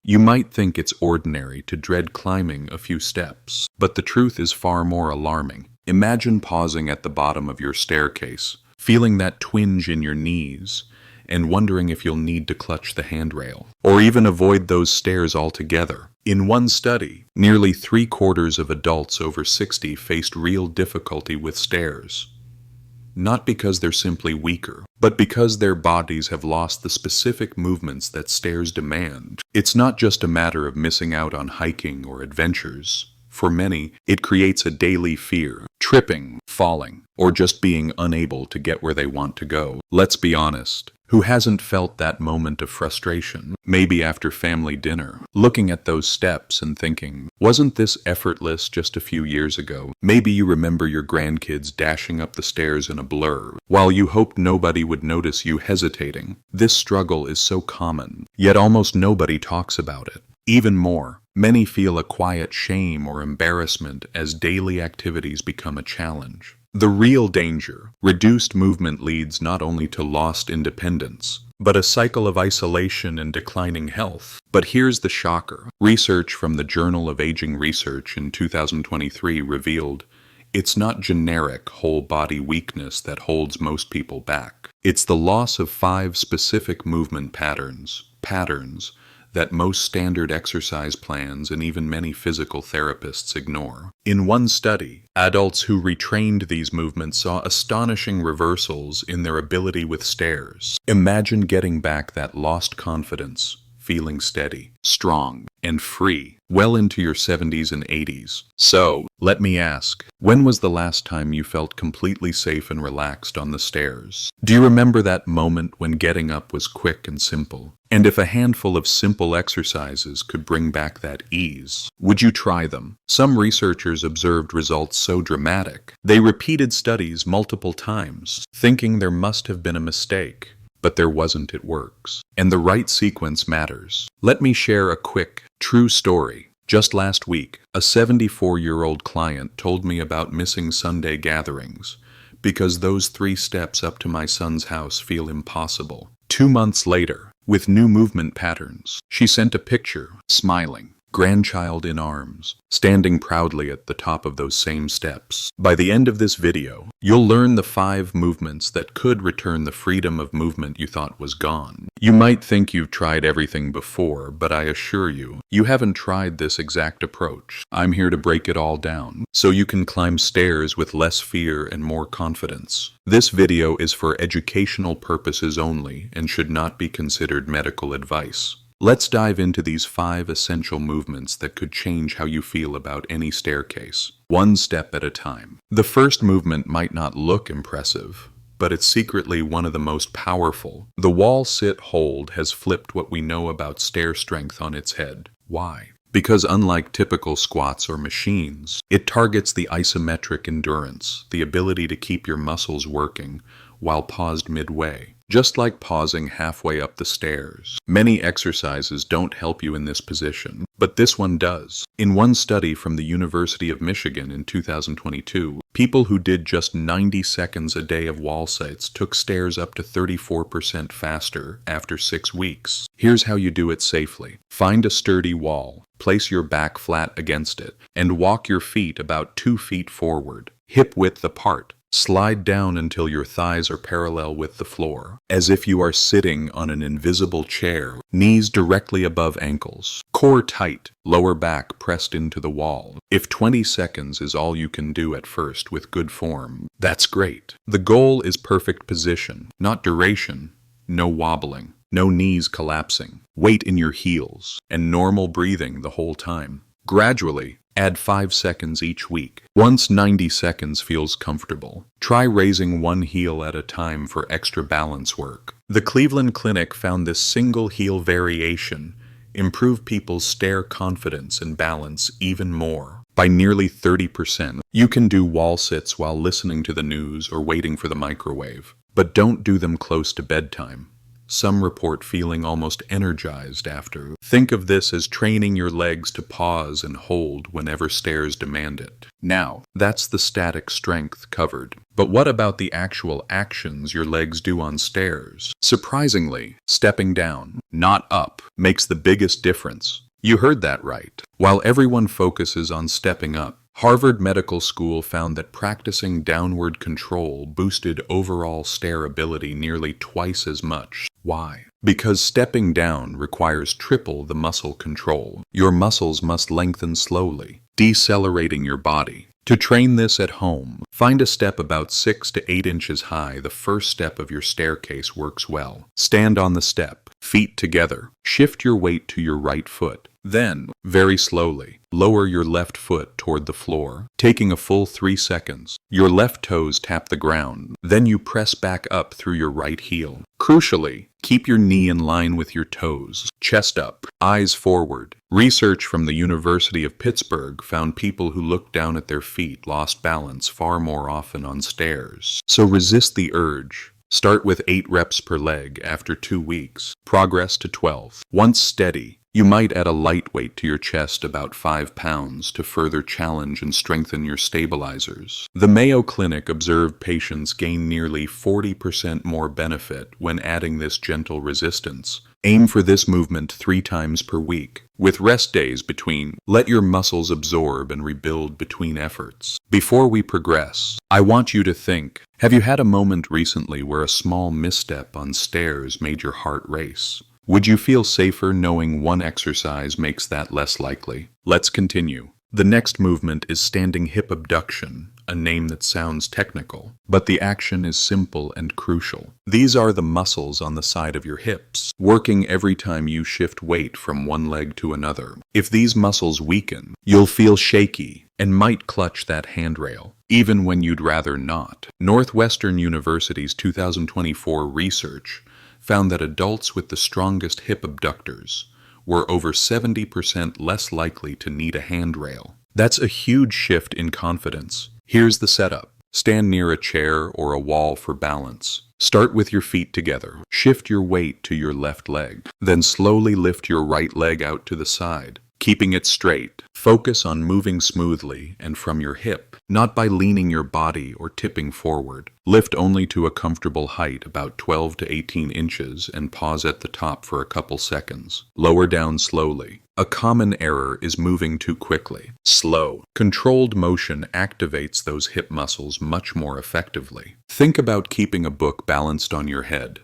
You might think it's ordinary to dread climbing a few steps, but the truth is far more alarming. Imagine pausing at the bottom of your staircase, feeling that twinge in your knees, and wondering if you'll need to clutch the handrail, or even avoid those stairs altogether. In one study, nearly 3/4 of adults over 60 faced real difficulty with stairs. Not because they're simply weaker, but because their bodies have lost the specific movements that stairs demand. It's not just a matter of missing out on hiking or adventures. For many, it creates a daily fear, tripping, falling, or just being unable to get where they want to go. Let's be honest. Who hasn't felt that moment of frustration, maybe after family dinner, looking at those steps and thinking, wasn't this effortless just a few years ago? Maybe you remember your grandkids dashing up the stairs in a blur, while you hoped nobody would notice you hesitating. This struggle is so common, yet almost nobody talks about it. Even more, many feel a quiet shame or embarrassment as daily activities become a challenge. The real danger, reduced movement leads not only to lost independence, but a cycle of isolation and declining health. But here's the shocker. Research from the Journal of Aging Research in 2023 revealed it's not generic whole-body weakness that holds most people back. It's the loss of 5 specific movement patterns that most standard exercise plans and even many physical therapists ignore. In one study, adults who retrained these movements saw astonishing reversals in their ability with stairs. Imagine getting back that lost confidence, feeling steady, strong, and free, well into your 70s and 80s. So, let me ask, when was the last time you felt completely safe and relaxed on the stairs? Do you remember that moment when getting up was quick and simple? And if a handful of simple exercises could bring back that ease, would you try them? Some researchers observed results so dramatic, they repeated studies multiple times, thinking there must have been a mistake. But there wasn't. It works. And the right sequence matters. Let me share a quick, true story. Just last week, a 74-year-old client told me about missing Sunday gatherings because those 3 steps up to my son's house feel impossible. 2 months later, with new movement patterns, she sent a picture, smiling, grandchild in arms, standing proudly at the top of those same steps. By the end of this video, you'll learn the 5 movements that could return the freedom of movement you thought was gone. You might think you've tried everything before, but I assure you, you haven't tried this exact approach. I'm here to break it all down, so you can climb stairs with less fear and more confidence. This video is for educational purposes only and should not be considered medical advice. Let's dive into these 5 essential movements that could change how you feel about any staircase, one step at a time. The first movement might not look impressive, but it's secretly one of the most powerful. The wall sit hold has flipped what we know about stair strength on its head. Why? Because unlike typical squats or machines, it targets the isometric endurance, the ability to keep your muscles working while paused midway. Just like pausing halfway up the stairs. Many exercises don't help you in this position, but this one does. In one study from the University of Michigan in 2022, people who did just 90 seconds a day of wall sits took stairs up to 34% faster after 6 weeks. Here's how you do it safely. Find a sturdy wall, place your back flat against it, and walk your feet about 2 feet forward, hip width apart. Slide down until your thighs are parallel with the floor, as if you are sitting on an invisible chair, knees directly above ankles, core tight, lower back pressed into the wall. If 20 seconds is all you can do at first with good form, that's great. The goal is perfect position, not duration, no wobbling, no knees collapsing, weight in your heels, and normal breathing the whole time. Gradually, add 5 seconds each week. Once 90 seconds feels comfortable, try raising one heel at a time for extra balance work. The Cleveland Clinic found this single heel variation improved people's stair confidence and balance even more, by nearly 30%. You can do wall sits while listening to the news or waiting for the microwave, but don't do them close to bedtime. Some report feeling almost energized after. Think of this as training your legs to pause and hold whenever stairs demand it. Now, that's the static strength covered. But what about the actual actions your legs do on stairs? Surprisingly, stepping down, not up, makes the biggest difference. You heard that right. While everyone focuses on stepping up, Harvard Medical School found that practicing downward control boosted overall stair ability nearly twice as much. Why? Because stepping down requires triple the muscle control. Your muscles must lengthen slowly, decelerating your body. To train this at home, find a step about 6 to 8 inches high. The first step of your staircase works well. Stand on the step, feet together. Shift your weight to your right foot. Then, very slowly, lower your left foot toward the floor, taking a full 3 seconds. Your left toes tap the ground. Then you press back up through your right heel. Crucially, keep your knee in line with your toes, chest up, eyes forward. Research from the University of Pittsburgh found people who looked down at their feet lost balance far more often on stairs. So resist the urge. Start with 8 reps per leg after 2 weeks. Progress to 12. Once steady, you might add a light weight to your chest, about 5 pounds, to further challenge and strengthen your stabilizers. The Mayo Clinic observed patients gain nearly 40% more benefit when adding this gentle resistance. Aim for this movement 3 times per week, with rest days between. Let your muscles absorb and rebuild between efforts. Before we progress, I want you to think, have you had a moment recently where a small misstep on stairs made your heart race? Would you feel safer knowing one exercise makes that less likely? Let's continue. The next movement is standing hip abduction, a name that sounds technical, but the action is simple and crucial. These are the muscles on the side of your hips, working every time you shift weight from one leg to another. If these muscles weaken, you'll feel shaky and might clutch that handrail, even when you'd rather not. Northwestern University's 2024 research found that adults with the strongest hip abductors were over 70% less likely to need a handrail. That's a huge shift in confidence. Here's the setup. Stand near a chair or a wall for balance. Start with your feet together. Shift your weight to your left leg. Then slowly lift your right leg out to the side, keeping it straight. Focus on moving smoothly and from your hip, not by leaning your body or tipping forward. Lift only to a comfortable height, about 12 to 18 inches, and pause at the top for a couple seconds. Lower down slowly. A common error is moving too quickly. Slow, controlled motion activates those hip muscles much more effectively. Think about keeping a book balanced on your head.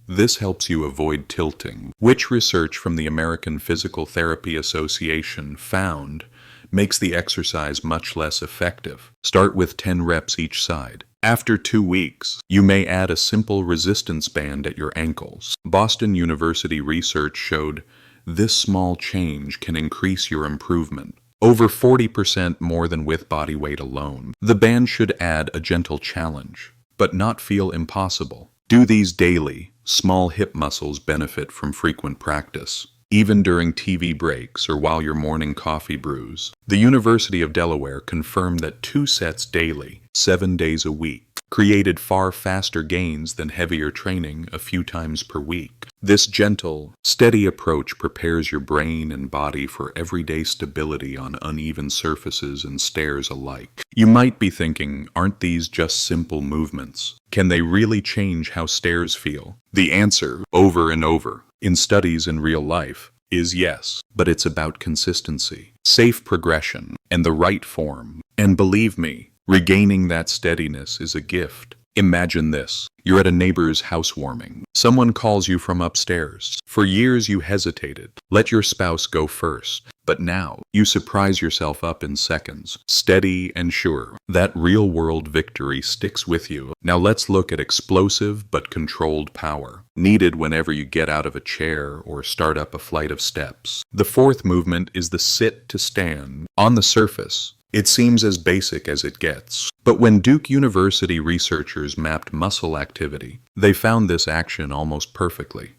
This helps you avoid tilting, which research from the American Physical Therapy Association found makes the exercise much less effective. Start with 10 reps each side. After 2 weeks, you may add a simple resistance band at your ankles. Boston University research showed this small change can increase your improvement over 40% more than with body weight alone. The band should add a gentle challenge, but not feel impossible. Do these daily. Small hip muscles benefit from frequent practice, even during TV breaks or while your morning coffee brews. The University of Delaware confirmed that 2 sets daily, 7 days a week, created far faster gains than heavier training a few times per week. This gentle, steady approach prepares your brain and body for everyday stability on uneven surfaces and stairs alike. You might be thinking, aren't these just simple movements? Can they really change how stairs feel? The answer, over and over, in studies in real life, is yes, but it's about consistency, safe progression, and the right form. And believe me, regaining that steadiness is a gift. Imagine this. You're at a neighbor's housewarming. Someone calls you from upstairs. For years you hesitated. Let your spouse go first. But now, you surprise yourself up in seconds. Steady and sure. That real-world victory sticks with you. Now let's look at explosive but controlled power, needed whenever you get out of a chair or start up a flight of steps. The fourth movement is the sit to stand. On the surface, it seems as basic as it gets. But when Duke University researchers mapped muscle activity, they found this action almost perfectly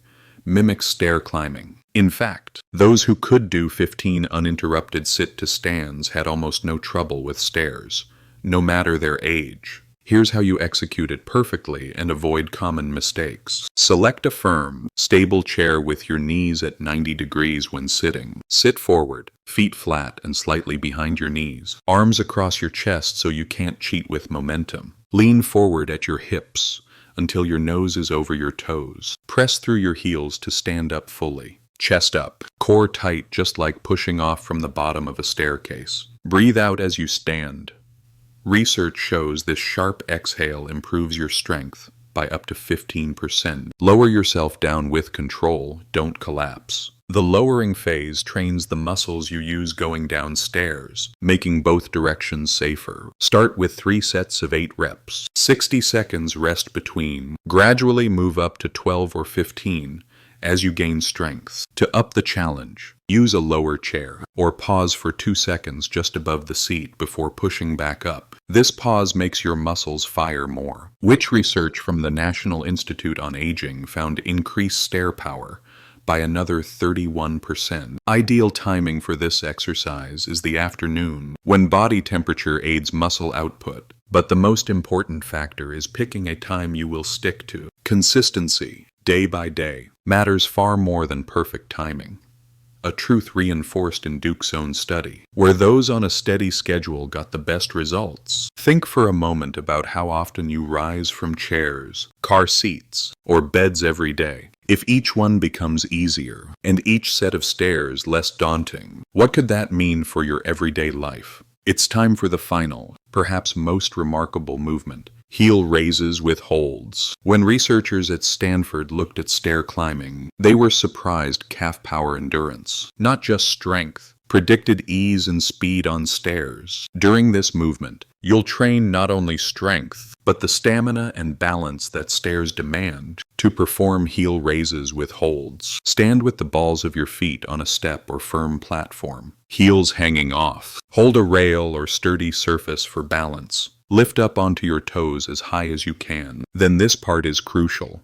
mimics stair climbing. In fact, those who could do 15 uninterrupted sit-to-stands had almost no trouble with stairs, no matter their age. Here's how you execute it perfectly and avoid common mistakes. Select a firm, stable chair with your knees at 90 degrees when sitting. Sit forward, feet flat and slightly behind your knees. Arms across your chest so you can't cheat with momentum. Lean forward at your hips until your nose is over your toes. Press through your heels to stand up fully. Chest up, core tight just like pushing off from the bottom of a staircase. Breathe out as you stand. Research shows this sharp exhale improves your strength by up to 15%. Lower yourself down with control, don't collapse. The lowering phase trains the muscles you use going down stairs, making both directions safer. Start with 3 sets of 8 reps. 60 seconds rest between. Gradually move up to 12 or 15 as you gain strength. To up the challenge, use a lower chair or pause for 2 seconds just above the seat before pushing back up. This pause makes your muscles fire more, which research from the National Institute on Aging found increased stair power by another 31%. Ideal timing for this exercise is the afternoon, when body temperature aids muscle output. But the most important factor is picking a time you will stick to. Consistency, day by day, matters far more than perfect timing. A truth reinforced in Duke's own study, where those on a steady schedule got the best results. Think for a moment about how often you rise from chairs, car seats, or beds every day. If each one becomes easier, and each set of stairs less daunting, what could that mean for your everyday life? It's time for the final, perhaps most remarkable movement. Heel raises with holds. When researchers at Stanford looked at stair climbing, they were surprised calf power endurance, not just strength, predicted ease and speed on stairs. During this movement, you'll train not only strength, but the stamina and balance that stairs demand. To perform heel raises with holds, stand with the balls of your feet on a step or firm platform, heels hanging off. Hold a rail or sturdy surface for balance. Lift up onto your toes as high as you can. Then this part is crucial.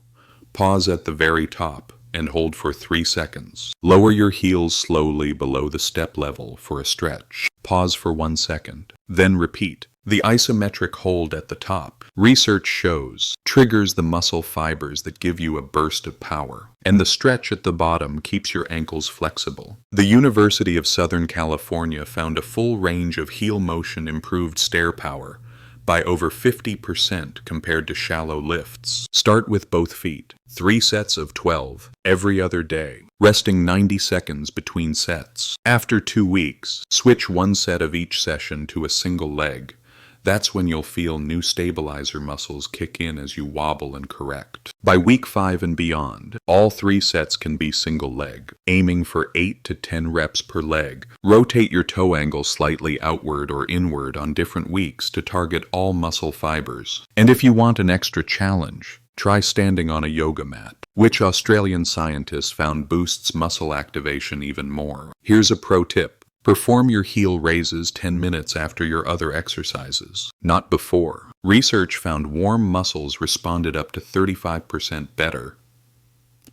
Pause at the very top and hold for 3 seconds. Lower your heels slowly below the step level for a stretch. Pause for 1 second. Then repeat. The isometric hold at the top, research shows, triggers the muscle fibers that give you a burst of power, and the stretch at the bottom keeps your ankles flexible. The University of Southern California found a full range of heel motion improved stair power by over 50% compared to shallow lifts. Start with both feet. 3 sets of 12 every other day, resting 90 seconds between sets. After 2 weeks, switch 1 set of each session to a single leg. That's when you'll feel new stabilizer muscles kick in as you wobble and correct. By week 5 and beyond, all 3 sets can be single leg, aiming for 8 to 10 reps per leg. Rotate your toe angle slightly outward or inward on different weeks to target all muscle fibers. And if you want an extra challenge, try standing on a yoga mat, which Australian scientists found boosts muscle activation even more. Here's a pro tip. Perform your heel raises 10 minutes after your other exercises, not before. Research found warm muscles responded up to 35% better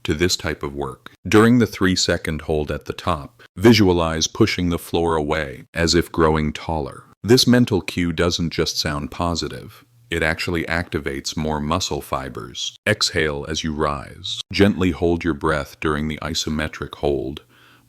to this type of work. During the 3-second hold at the top, visualize pushing the floor away as if growing taller. This mental cue doesn't just sound positive. It actually activates more muscle fibers. Exhale as you rise. Gently hold your breath during the isometric hold,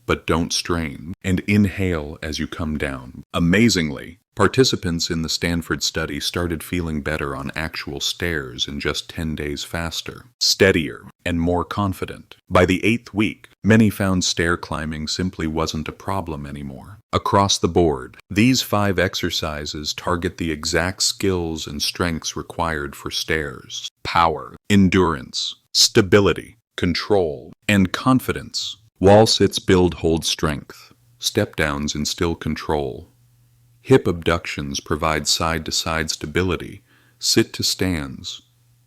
but don't strain, and inhale as you come down. Amazingly, participants in the Stanford study started feeling better on actual stairs in just 10 days faster, steadier, and more confident. By the 8th week, many found stair climbing simply wasn't a problem anymore. Across the board, these 5 exercises target the exact skills and strengths required for stairs: power, endurance, stability, control, and confidence. Wall sits build hold strength. Step downs instill control. Hip abductions provide side-to-side stability. Sit to stands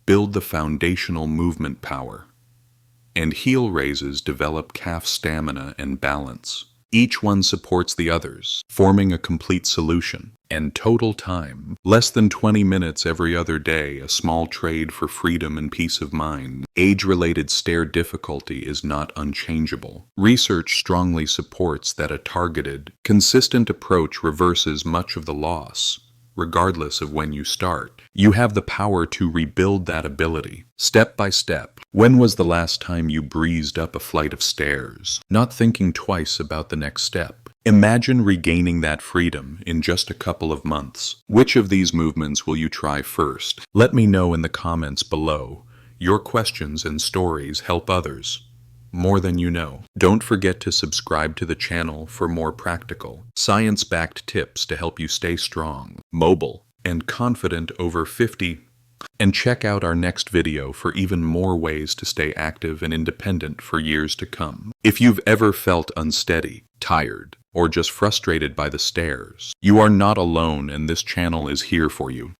build the foundational movement power. And heel raises develop calf stamina and balance. Each one supports the others, forming a complete solution. And total time, less than 20 minutes every other day, a small trade for freedom and peace of mind. Age-related stair difficulty is not unchangeable. Research strongly supports that a targeted, consistent approach reverses much of the loss. regardless of when you start. You have the power to rebuild that ability, step by step. When was the last time you breezed up a flight of stairs, not thinking twice about the next step? Imagine regaining that freedom in just a couple of months. Which of these movements will you try first? Let me know in the comments below. Your questions and stories help others more than you know. Don't forget to subscribe to the channel for more practical, science-backed tips to help you stay strong, mobile, and confident over 50. And check out our next video for even more ways to stay active and independent for years to come. If you've ever felt unsteady, tired, or just frustrated by the stairs, you are not alone, and this channel is here for you.